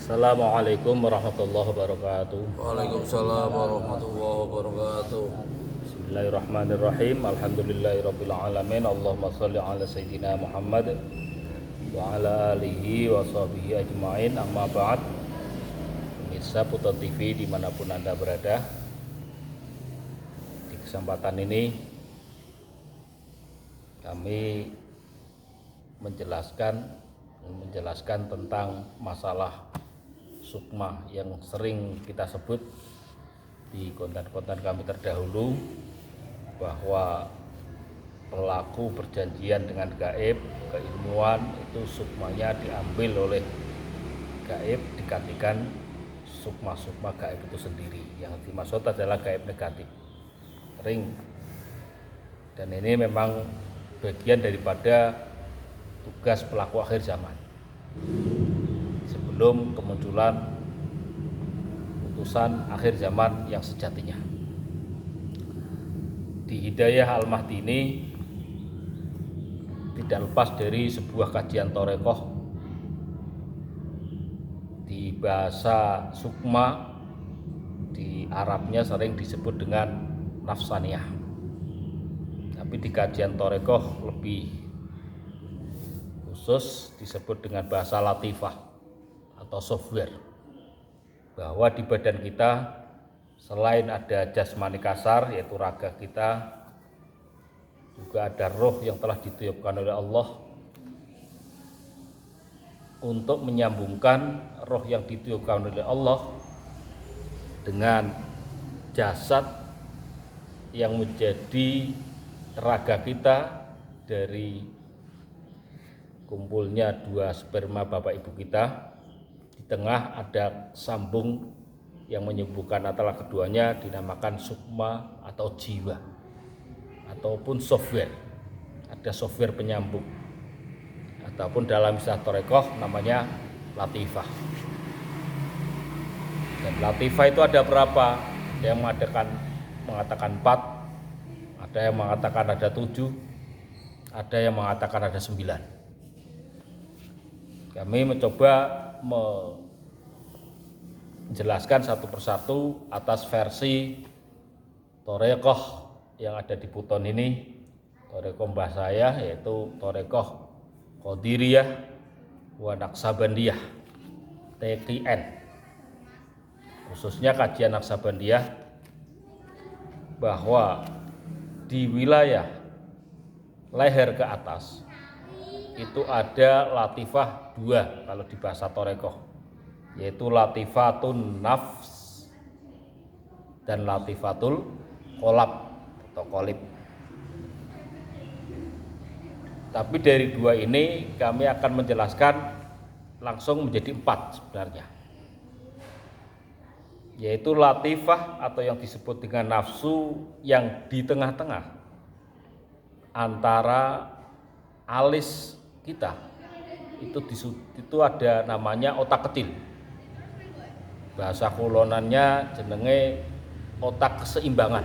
Assalamualaikum warahmatullahi wabarakatuh. Waalaikumsalam warahmatullahi wabarakatuh. Bismillahirrahmanirrahim. Alhamdulillahirabbil alamin. Allahumma shalli ala sayyidina Muhammad wa ala alihi wa sahbihi ajmain. Amma ba'd. Pemirsa Putra TV dimanapun Anda berada, di kesempatan ini kami menjelaskan tentang masalah sukma yang sering kita sebut di konten-konten kami terdahulu, bahwa pelaku berjanjian dengan gaib, keilmuan, itu sukmanya diambil oleh gaib, digantikan sukma-sukma gaib itu sendiri. Yang dimaksud adalah gaib negatif, ring. Dan ini memang bagian daripada tugas pelaku akhir zaman sebelum kemunculan utusan akhir zaman yang sejatinya. Di Hidayah Al-Mahdi ini tidak lepas dari sebuah kajian Torekoh di bahasa sukma, di Arabnya sering disebut dengan nafsaniyah, tapi di kajian Torekoh lebih khusus disebut dengan bahasa latifah atau software, bahwa di badan kita selain ada jasmani kasar yaitu raga kita, juga ada roh yang telah ditiupkan oleh Allah untuk menyambungkan roh yang ditiupkan oleh Allah dengan jasad yang menjadi raga kita dari kumpulnya dua sperma bapak ibu kita. Di tengah ada sambung yang menyambungkan antara keduanya, dinamakan sukma atau jiwa ataupun software. Ada software penyambung, ataupun dalam istilah Torekoh namanya latifah. Dan latifah itu ada berapa? Ada yang mengatakan 4, ada yang mengatakan ada 7, ada yang mengatakan ada 9. Kami mencoba menjelaskan satu persatu atas versi Torekoh yang ada di Buton ini. Torekoh mbah saya yaitu Torekoh Qadiriyah wa Naqsabandiyah TQN, khususnya kajian Naqsabandiyah, bahwa di wilayah leher ke atas itu ada latifah 2 kalau di bahasa Torekoh, yaitu latifatun nafs dan latifatul kolab atau kolib. Tapi dari 2 ini kami akan menjelaskan langsung menjadi 4 sebenarnya, yaitu latifah atau yang disebut dengan nafsu yang di tengah-tengah antara alis kita, itu ada namanya otak kecil. Bahasa kulonannya jenenge otak keseimbangan.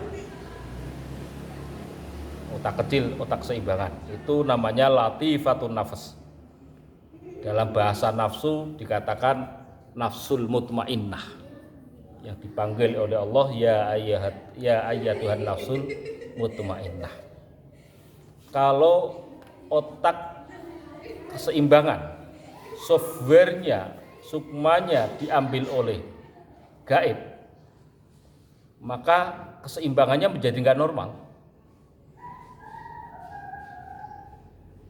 Otak kecil, otak keseimbangan, itu namanya latifatun nafs. Dalam bahasa nafsu dikatakan nafsul mutmainnah, yang dipanggil oleh Allah ya ayyatuhan nafsul mutmainnah. Kalau otak keseimbangan, softwarenya, sukmanya diambil oleh gaib, maka keseimbangannya menjadi nggak normal.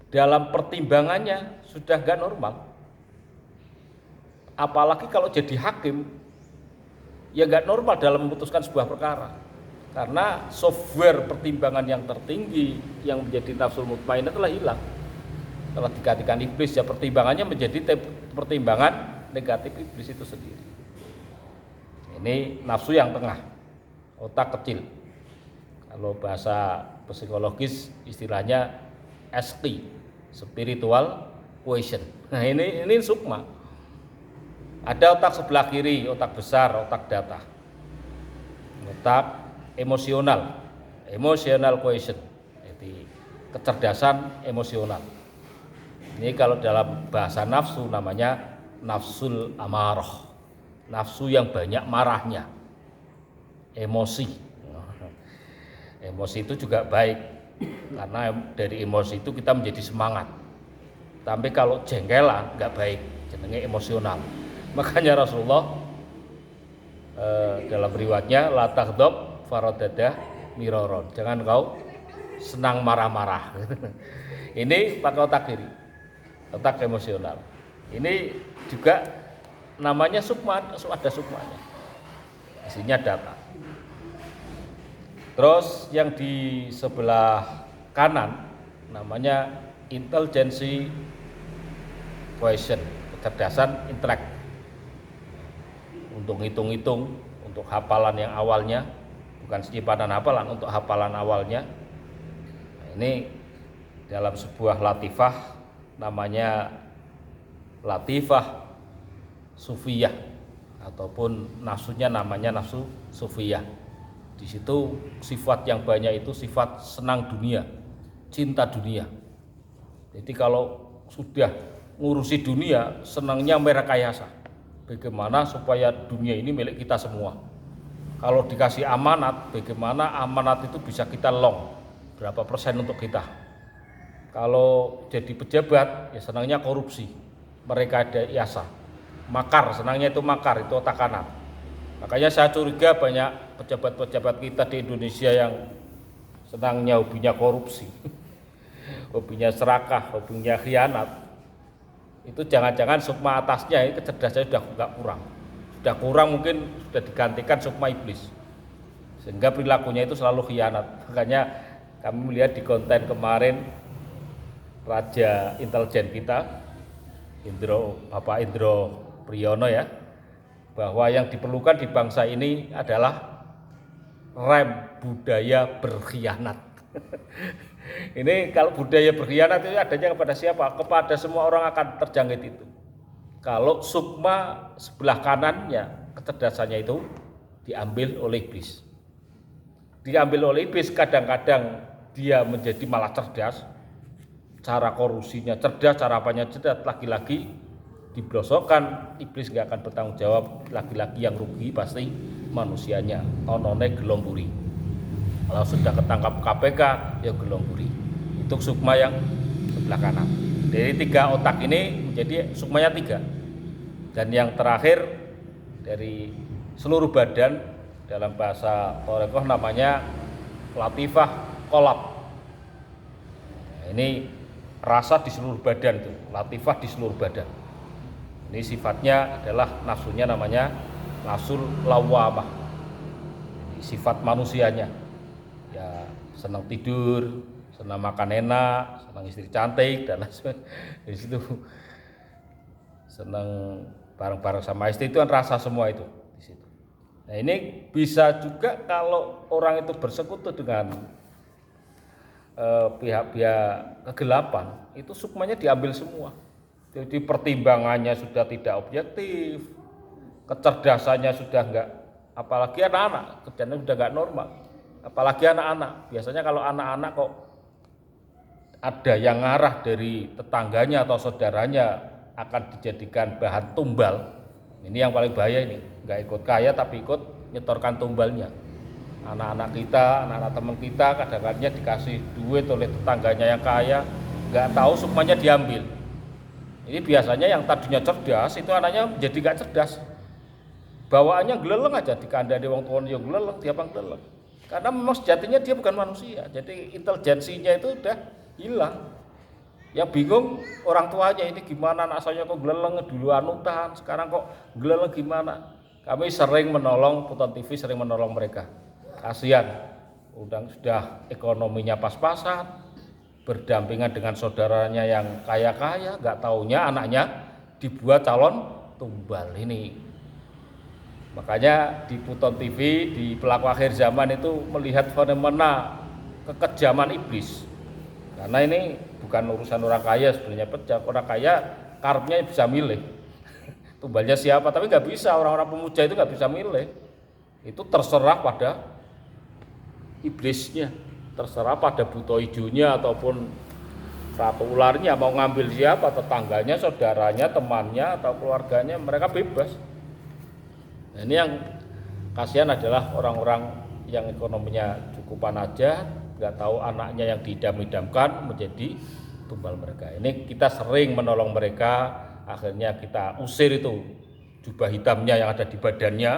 Dalam pertimbangannya sudah nggak normal, apalagi kalau jadi hakim, ya nggak normal dalam memutuskan sebuah perkara, karena software pertimbangan yang tertinggi yang menjadi nafsul mutmainnah telah hilang, telah digantikan iblis. Ya pertimbangannya menjadi pertimbangan negatif iblis itu sendiri. Ini nafsu yang tengah, otak kecil. Kalau bahasa psikologis istilahnya SQ, spiritual quotient. Nah ini sukma. Ada otak sebelah kiri, otak besar, otak data, otak emosional quotient, jadi kecerdasan emosional. Ini kalau dalam bahasa nafsu namanya nafsul amarah, nafsu yang banyak marahnya, emosi. Emosi itu juga baik, karena dari emosi itu kita menjadi semangat. Tapi kalau jengkelan nggak baik, jenenge emosional. Makanya Rasulullah dalam riwayatnya la taghdab faradada miroron. Jangan kau senang marah-marah. Ini pakai otak kiri, otak emosional. Ini juga namanya sukma, ada sukmanya. Isinya data. Terus yang di sebelah kanan namanya intelligence quotient, kecerdasan intelek. Untuk ngitung-ngitung, untuk hafalan yang awalnya, bukan simpanan hafalan, untuk hafalan awalnya. Ini dalam sebuah latifah namanya latifah sufiyah, ataupun nafsunya namanya nafsu sufiyah. Di situ sifat yang banyak itu sifat senang dunia, cinta dunia. Jadi kalau sudah ngurusi dunia, senangnya merekayasa. Bagaimana supaya dunia ini milik kita semua. Kalau dikasih amanat, bagaimana amanat itu bisa kita long, berapa persen untuk kita. Kalau jadi pejabat, ya senangnya korupsi, merekayasa. Makar, senangnya itu makar, itu otak kanan. Makanya saya curiga banyak pejabat-pejabat kita di Indonesia yang senangnya hobinya korupsi, hobinya serakah, hobinya khianat. Itu jangan-jangan sukma atasnya ini kecerdasannya sudah enggak kurang. Sudah kurang mungkin sudah digantikan sukma iblis. Sehingga perilakunya itu selalu khianat. Makanya kami melihat di konten kemarin Raja Intelijen kita, Bapak Indro Priyono ya, bahwa yang diperlukan di bangsa ini adalah rem budaya berkhianat. Ini kalau budaya berkhianat itu adanya kepada siapa? Kepada semua orang akan terjangkit itu. Kalau sukma sebelah kanannya, kecerdasannya itu diambil oleh iblis. Diambil oleh iblis, kadang-kadang dia menjadi malah cerdas. Cara korupsinya cerdas, cara apanya cerdas, lagi-lagi diblosokkan, iblis nggak akan bertanggung jawab, laki-laki yang rugi pasti manusianya, onone gelomburi. Kalau sudah ketangkap KPK ya gelomburi. Itu sukma yang sebelah kanan. Dari 3 otak ini menjadi sukmanya 3. Dan yang terakhir dari seluruh badan dalam bahasa Thorekoh namanya latifah kolab. Nah, ini rasa di seluruh badan itu, latifah di seluruh badan. Ini sifatnya adalah nafsunya namanya nafsul lawamah. Ini sifat manusianya. Ya senang tidur, senang makan enak, senang istri cantik dan lain sebagainya. Di situ senang bareng-bareng sama istri itu kan rasa semua itu di situ. Nah, ini bisa juga kalau orang itu bersekutu dengan pihak-pihak kegelapan, itu sukmanya diambil semua. Jadi pertimbangannya sudah tidak objektif, kecerdasannya sudah enggak, apalagi anak-anak, kerjanya sudah enggak normal. Apalagi anak-anak, biasanya kalau anak-anak kok ada yang ngarah dari tetangganya atau saudaranya akan dijadikan bahan tumbal. Ini yang paling bahaya ini, enggak ikut kaya tapi ikut nyetorkan tumbalnya. Anak-anak kita, anak-anak teman kita kadang-kadang dikasih duit oleh tetangganya yang kaya, enggak tahu sukmanya diambil. Ini biasanya yang tadinya cerdas itu anaknya menjadi enggak cerdas. Bawaannya geleleng aja, dikandani wong tuane yang geleleng, dia bang geleleng. Karena memang sejatinya dia bukan manusia, jadi intelijensinya itu udah hilang. Yang bingung orang tuanya, ini gimana anak saya kok geleleng dulu anutan, sekarang kok geleleng gimana. Kami sering menolong, Puton TV sering menolong mereka. Kasihan, sudah ekonominya pas-pasan, berdampingan dengan saudaranya yang kaya-kaya, nggak taunya anaknya dibuat calon tumbal ini. Makanya di Puton TV, di Pelaku Akhir Zaman itu melihat fenomena kekejaman iblis. Karena ini bukan urusan orang kaya sebenarnya, pejabat orang kaya karepnya bisa milih tumbalnya siapa, tapi nggak bisa, orang-orang pemuja itu nggak bisa milih. Itu terserah pada iblisnya, terserah pada buto hijaunya ataupun Ratu ularnya mau ngambil siapa, tetangganya, saudaranya, temannya, atau keluarganya, mereka bebas. Nah, ini yang kasihan adalah orang-orang yang ekonominya cukupan aja, nggak tahu anaknya yang diidam-idamkan menjadi tumbal mereka. Ini kita sering menolong mereka, akhirnya kita usir itu jubah hitamnya yang ada di badannya.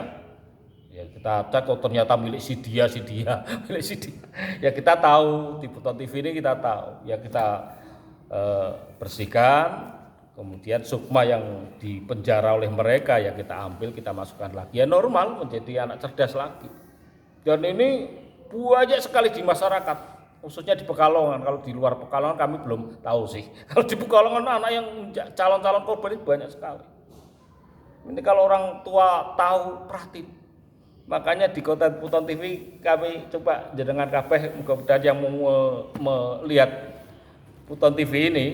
Ya kita cek, oh ternyata milik si dia, milik si dia. Ya kita tahu di Buton TV ini kita tahu. Ya kita bersihkan, kemudian sukma yang dipenjara oleh mereka ya kita ambil, kita masukkan lagi, ya normal menjadi anak cerdas lagi. Dan ini banyak sekali di masyarakat, khususnya di Pekalongan. Kalau di luar Pekalongan kami belum tahu sih. Kalau di Pekalongan anak yang calon-calon korban itu banyak sekali. Ini kalau orang tua tahu, perhatiin. Makanya di Kota Buton TV kami coba jenengan kabeh mudah-mudahan yang mau melihat Buton TV ini,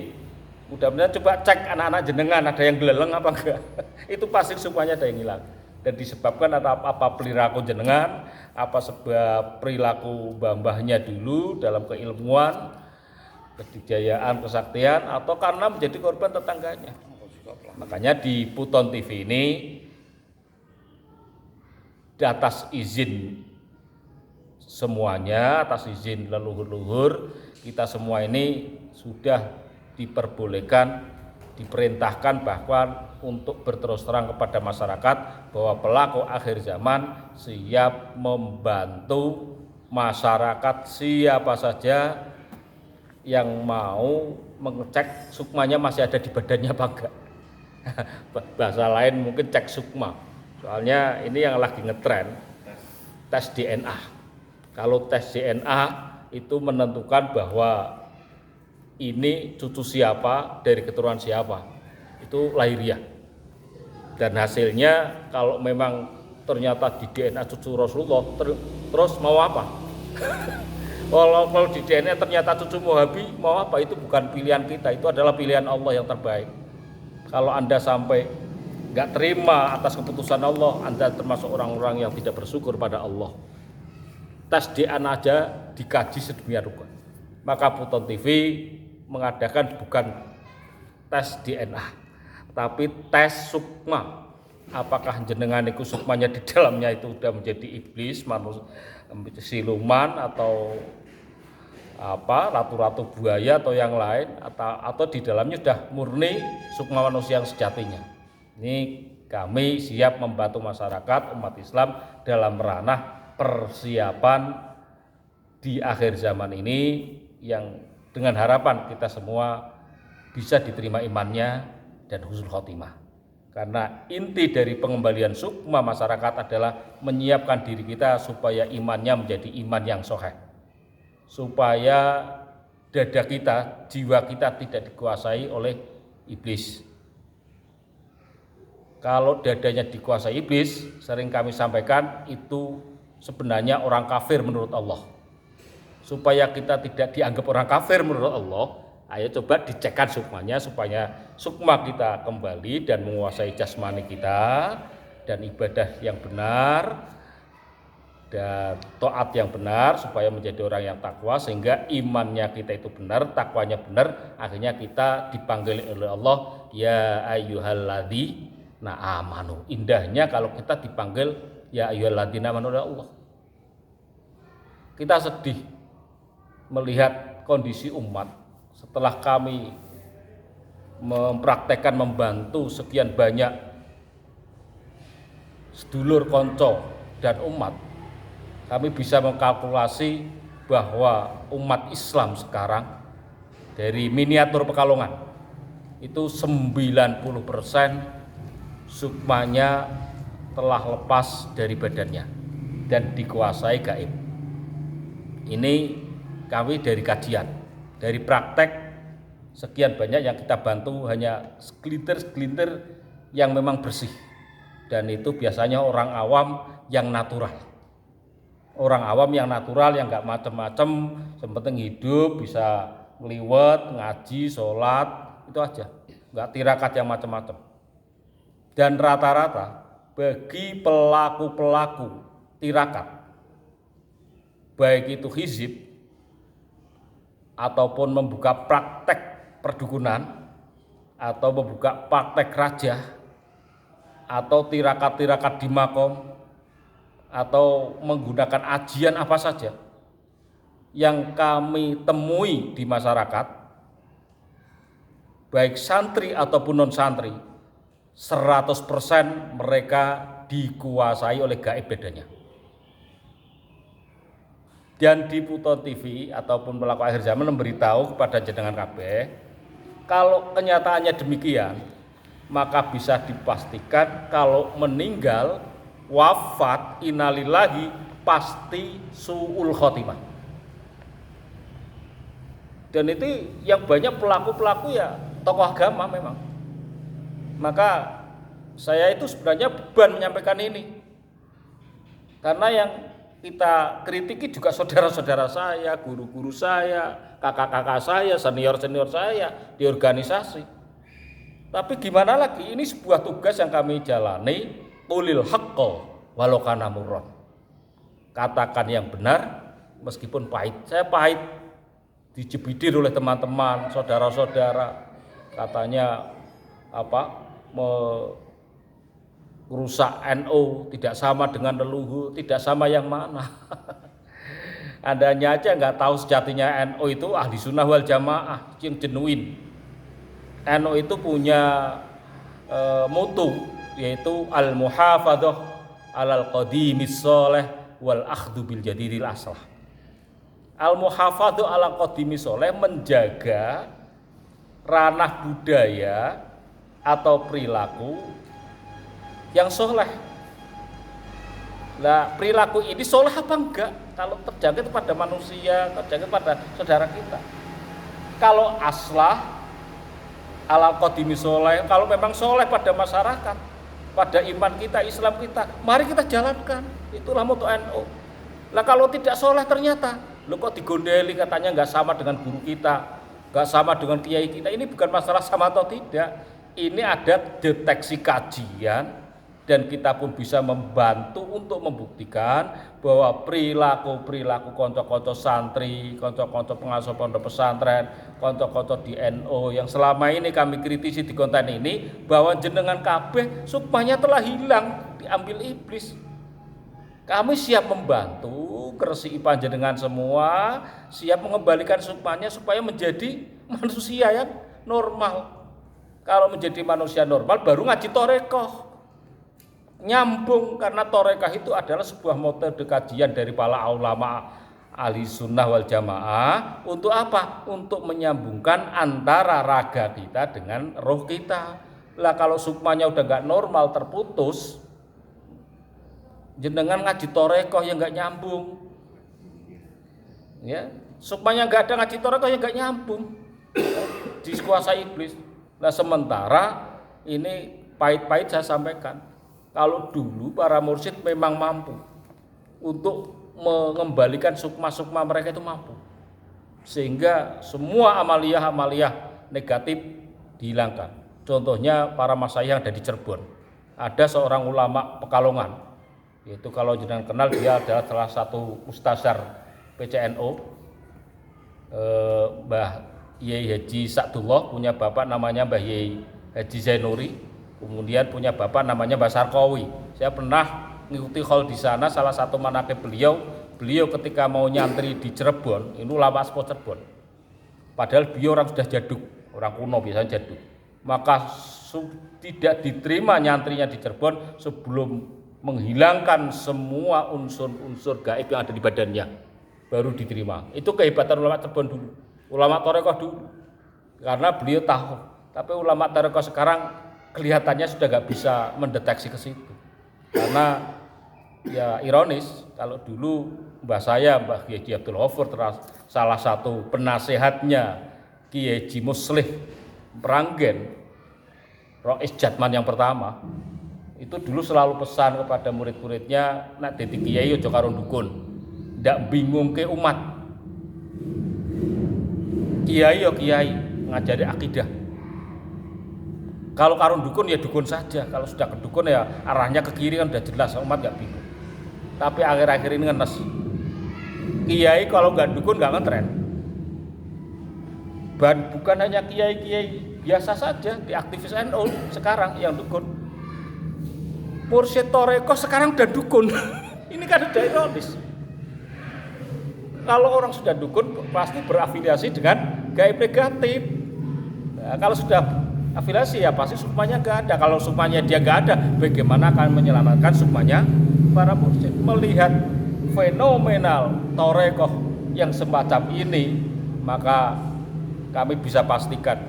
mudah-mudahan coba cek anak-anak jenengan ada yang geleleng apa enggak. Itu pasti semuanya ada yang hilang. Dan disebabkan apa perilaku jenengan, apa sebab perilaku mbah-mbahnya dulu dalam keilmuan, kedikjayaan, kesaktian, atau karena menjadi korban tetangganya. Makanya di Buton TV ini di atas izin semuanya, atas izin leluhur-leluhur, kita semua ini sudah diperbolehkan, diperintahkan bahwa untuk berterus terang kepada masyarakat bahwa pelaku akhir zaman siap membantu masyarakat siapa saja yang mau mengecek sukmanya masih ada di badannya apa enggak. Bahasa lain mungkin cek sukma. Soalnya ini yang lagi ngetren tes DNA. Kalau tes DNA itu menentukan bahwa ini cucu siapa dari keturunan siapa, itu lahiriah. Dan hasilnya kalau memang ternyata di DNA cucu Rasulullah, terus mau apa? Kalau di DNA ternyata cucu Wahabi, mau apa? Itu bukan pilihan kita, itu adalah pilihan Allah yang terbaik. Kalau Anda sampai nggak terima atas keputusan Allah, Anda termasuk orang-orang yang tidak bersyukur pada Allah. Tes DNA aja dikaji sedemikian rupa. Maka Buton TV mengadakan bukan tes DNA, tapi tes sukma. Apakah jenengan itu sukmanya di dalamnya itu sudah menjadi iblis, manusia, siluman, atau apa, ratu-ratu buaya atau yang lain, atau di dalamnya sudah murni sukma manusia yang sejatinya. Ini kami siap membantu masyarakat umat Islam dalam ranah persiapan di akhir zaman ini, yang dengan harapan kita semua bisa diterima imannya dan husnul khotimah. Karena inti dari pengembalian sukma masyarakat adalah menyiapkan diri kita supaya imannya menjadi iman yang sahih, supaya dada kita, jiwa kita tidak dikuasai oleh iblis. Kalau dadanya dikuasai iblis, sering kami sampaikan, itu sebenarnya orang kafir menurut Allah. Supaya kita tidak dianggap orang kafir menurut Allah, ayo coba dicekkan sukmanya supaya sukma kita kembali dan menguasai jasmani kita, dan ibadah yang benar dan taat yang benar, supaya menjadi orang yang takwa, sehingga imannya kita itu benar, takwanya benar, akhirnya kita dipanggil oleh Allah ya ayyuhalladzina amanu. Indahnya kalau kita dipanggil ya ayyuhalladzina amanu oleh Allah. Kita sedih melihat kondisi umat setelah kami mempraktekkan membantu sekian banyak sedulur konco dan umat. Kami bisa mengkalkulasi bahwa umat Islam sekarang dari miniatur Pekalongan itu 90% sukmanya telah lepas dari badannya dan dikuasai gaib. Ini kami dari kajian, dari praktek sekian banyak yang kita bantu hanya segelintir-segelintir yang memang bersih. Dan itu biasanya orang awam yang natural. Orang awam yang natural, yang nggak macem-macem, yang penting hidup, bisa ngeliwet, ngaji, sholat, itu aja. Nggak tirakat yang macem-macem. Dan rata-rata bagi pelaku-pelaku tirakat, baik itu hizib ataupun membuka praktek perdukunan atau membuka praktek raja atau tirakat-tirakat di makom atau menggunakan ajian apa saja yang kami temui di masyarakat, baik santri ataupun non santri, 100% mereka dikuasai oleh gaib bedanya. Dan di Puton TV ataupun Pelaku Akhir Zaman memberitahu kepada jenengan kabeh, kalau kenyataannya demikian, maka bisa dipastikan kalau meninggal, wafat, innalillahi, pasti su'ul khotimah. Dan itu yang banyak pelaku-pelaku ya tokoh agama memang. Maka saya itu sebenarnya beban menyampaikan ini. Karena yang kita kritiki juga saudara-saudara saya, guru-guru saya, kakak-kakak saya, senior-senior saya di organisasi. Tapi gimana lagi, ini sebuah tugas yang kami jalani, tulil haqqo walau kana murran. Katakan yang benar meskipun pahit. Saya pahit, dijebidir oleh teman-teman, saudara-saudara, katanya merusak NU, tidak sama dengan leluhur, tidak sama yang mana. Andanya aja nggak tahu sejatinya NU itu ahli sunnah wal jamaah yang genuin. NU itu punya mutu, yaitu al-muhafadzah alal qadimis sholeh wal akhdhu bil jadidil aslah. Al-muhafadzah alal qadimis sholeh, menjaga ranah budaya atau perilaku yang soleh. Nah, perilaku ini soleh apa enggak? Kalau terjangkit pada manusia, terjangkit pada saudara kita. Kalau aslah ala qadimi soleh, kalau memang soleh pada masyarakat, pada iman kita, Islam kita, mari kita jalankan. Itulah moto NU. Nah, kalau tidak soleh ternyata, lo kok digondeli katanya nggak sama dengan guru kita, nggak sama dengan kiai kita. Ini bukan masalah sama atau tidak. Ini ada deteksi kajian, dan kita pun bisa membantu untuk membuktikan bahwa perilaku konco-konco santri, konco-konco pengasuh pondok pesantren, konco-konco di NU yang selama ini kami kritisi di konten ini, bahwa jenengan kabeh sukmanya telah hilang, diambil iblis. Kami siap membantu kersi panjenengan semua, siap mengembalikan sukmanya supaya menjadi manusia yang normal. Kalau menjadi manusia normal baru ngaji torekoh, nyambung, karena torekah itu adalah sebuah metode kajian dari para ulama ahli sunnah wal jamaah. Untuk apa? Untuk menyambungkan antara raga kita dengan roh kita. Lah kalau sukmanya udah nggak normal, terputus, jenengan ngaji torekoh yang nggak nyambung, ya sukmanya nggak ada, ngaji torekoh yang nggak nyambung, dikuasai iblis. Nah sementara ini pahit-pahit saya sampaikan. Kalau dulu para mursyid memang mampu untuk mengembalikan sukma-sukma mereka, itu mampu. Sehingga semua amaliyah negatif dihilangkan. Contohnya para masyayikh yang ada di Cirebon. Ada seorang ulama Pekalongan. Yaitu kalau jenengan kenal, dia adalah salah satu ustazar PCNU. Mbah Yai Haji Sa'dullah, punya bapak namanya Mbah Yai Haji Zainuri. Kemudian punya bapak namanya Mbah Sarkowi. Saya pernah mengikuti hall di sana. Salah satu manaqib beliau ketika mau nyantri di Cirebon, ini ulama aspo Cirebon. Padahal beliau orang sudah jaduk, orang kuno biasanya jaduk. Maka tidak diterima nyantrinya di Cirebon sebelum menghilangkan semua unsur-unsur gaib yang ada di badannya, baru diterima. Itu kehebatan ulama Cirebon dulu, ulama Torekoh dulu, karena beliau tahu. Tapi ulama Torekoh sekarang kelihatannya sudah nggak bisa mendeteksi ke situ, karena ya ironis, kalau dulu mbah saya, Mbah Kiai Haji Abdul Ghafur, salah satu penasehatnya Kiai Haji Muslih Meranggen, Rois Jatman yang pertama, itu dulu selalu pesan kepada murid-muridnya, nak dadi kiai aja karo dukun, ndak bingung ke umat. Kiai ya kiai, ngajari akidah. Kalau karun dukun ya dukun saja. Kalau sudah ke dukun ya arahnya ke kiri kan udah jelas, umat nggak bingung. Tapi akhir-akhir ini ngenes. Kiai kalau nggak dukun nggak ngetren. Dan bukan hanya kiai-kiai biasa saja, di aktivis NU sekarang yang dukun. Mursyid Toreko sekarang udah dukun. Ini kan udah ironis. Kalau orang sudah dukun pasti berafiliasi dengan gaib negatif. Nah, kalau sudah afiliasi ya pasti sukmanya nggak ada. Kalau sukmanya dia nggak ada, bagaimana akan menyelamatkan sukmanya para mursyid? Melihat fenomenal Torekoh yang semacam ini, maka kami bisa pastikan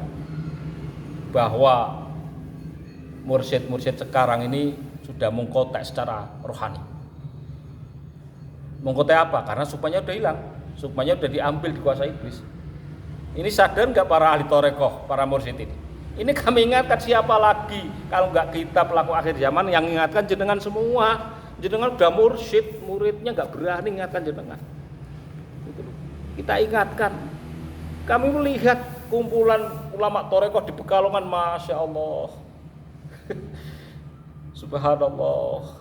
bahwa mursyid-mursyid sekarang ini sudah mengkotek secara rohani. Mengkotek apa? Karena sukmanya udah hilang, sukmanya udah diambil, dikuasai iblis. Ini sadar nggak para ahli Torekoh, para mursyid ini? Ini kami ingatkan, siapa lagi kalau nggak kita pelaku akhir zaman yang ingatkan jenengan semua. Jenengan udah mursyid, muridnya nggak berani ingatkan jenengan. Kita ingatkan. Kami melihat kumpulan ulama Torekoh di Pekalongan, Masya Allah. Subhanallah.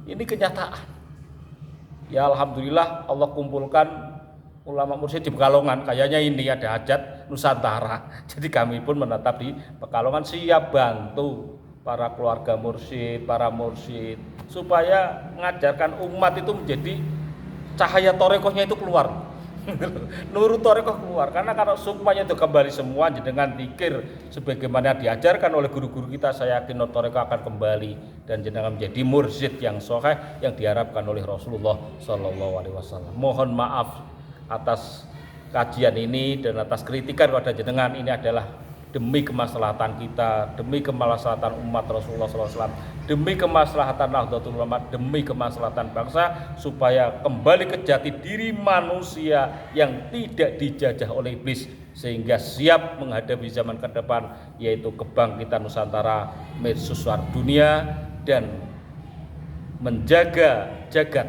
Ini kenyataan. Ya alhamdulillah Allah kumpulkan ulama mursyid di Pekalongan. Kayaknya ini ada hajat Nusantara. Jadi kami pun menetap di Pekalongan, siap bantu para keluarga mursyid, para mursyid, supaya mengajarkan umat itu menjadi cahaya Torekohnya itu keluar. Nurut Torekoh keluar. Karena kalau sukmanya itu kembali semua dengan zikir sebagaimana diajarkan oleh guru-guru kita, saya yakin Nur Torekoh akan kembali dan jenengan menjadi mursyid yang sahih yang diharapkan oleh Rasulullah Shallallahu Alaihi Wasallam. Mohon maaf atas kajian ini dan atas kritikan pada jenengan. Ini adalah demi kemaslahatan kita, demi kemaslahatan umat Rasulullah SAW, demi kemaslahatan Nahdlatul Ulama, demi kemaslahatan bangsa, supaya kembali ke jati diri manusia yang tidak dijajah oleh iblis, sehingga siap menghadapi zaman ke depan, yaitu kebangkitan Nusantara, mercusuar dunia, dan menjaga jagat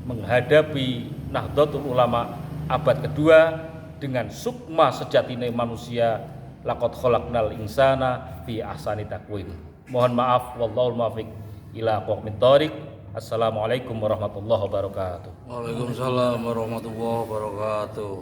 menghadapi Nahdlatul Ulama abad kedua dengan sukma sejatinya manusia. Laqad khalaqnal insana fi ahsani taqwim. Mohon maaf, wallahul muwaffiq ila aqwamit thoriq. Assalamualaikum warahmatullahi wabarakatuh. Waalaikumsalam warahmatullahi wabarakatuh.